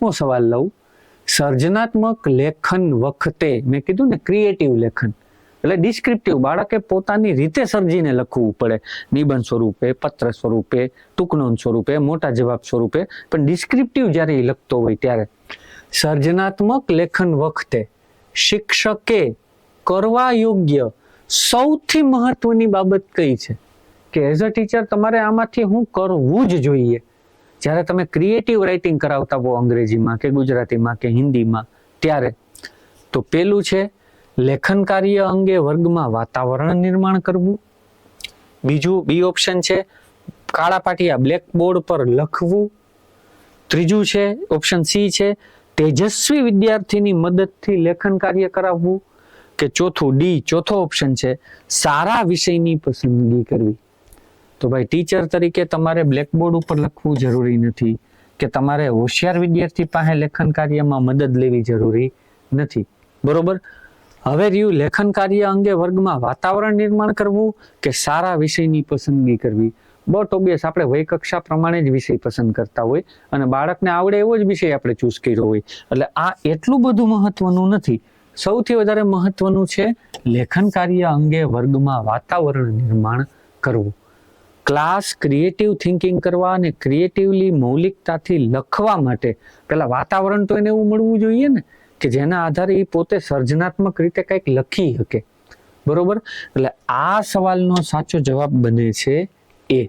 5મો સવાલ લઉં. સર્જનાત્મક લેખન વખતે મેં કીધું ને ક્રિએટિવ લેખન એટલે ડિસ્ક્રિપ્ટિવ, બાળકે પોતાની રીતે સર્જીને લખવું પડે, નિબંધ સ્વરૂપે, પત્ર સ્વરૂપે, ટૂંકનોંધ સ્વરૂપે, મોટા જવાબ સ્વરૂપે, પણ ડિસ્ક્રિપ્ટિવ જ્યારે એ લખતો હોય ત્યારે સર્જનાત્મક લેખન વખતે શિક્ષકે કરવા યોગ્ય સૌથી મહત્વની બાબત કઈ છે કે એઝ અ ટીચર તમારે આમાંથી હું કરવું જ જોઈએ જ્યારે તમે ક્રિએટિવ રાઇટિંગ કરાવતા હો અંગ્રેજીમાં કે ગુજરાતીમાં કે હિન્દીમાં ત્યારે? તો પેલું છે લેખન કાર્ય અંગે વર્ગમાં વાતાવરણ નિર્માણ કરવું. બીજું બી ઓપ્શન છે કાળા પાટિયા બ્લેકબોર્ડ પર લખવું. ત્રીજું છે ઓપ્શન સી છે તેજસ્વી વિદ્યાર્થીની મદદથી લેખન કાર્ય કરાવવું. કે ચોથું ડી, ચોથો ઓપ્શન છે સારા વિષયની પસંદગી કરવી. તો ભાઈ ટીચર તરીકે તમારે બ્લેકબોર્ડ ઉપર લખવું જરૂરી નથી કે તમારે હોશિયાર વિદ્યાર્થી પાસે લેખન કાર્યમાં મદદ લેવી જરૂરી નથી. બરોબર. હવે રહ્યું લેખન કાર્ય અંગે વર્ગમાં વાતાવરણ નિર્માણ કરવું કે સારા વિષયની પસંદગી કરવી. બટ ઓબ્વિયસ આપણે વય કક્ષા પ્રમાણે જ વિષય પસંદ કરતા હોય અને બાળકને આવડે એવો જ વિષય આપણે ચૂઝ કર્યો હોય એટલે આ એટલું બધું મહત્વનું નથી. સૌથી વધારે મહત્વનું છે લેખન કાર્ય અંગે વર્ગમાં વાતાવરણ નિર્માણ કરવું. ક્લાસ ક્રિએટિવ થિંકિંગ કરવા અને ક્રિએટિવલી મૌલિકતાથી લખવા માટે પેલા વાતાવરણ તો એને એવું મળવું જોઈએ ને કે જેના આધારે એ પોતે સર્જનાત્મક રીતે કંઈક લખી શકે. બરોબર. એટલે આ સવાલનો સાચો જવાબ બને છે એ.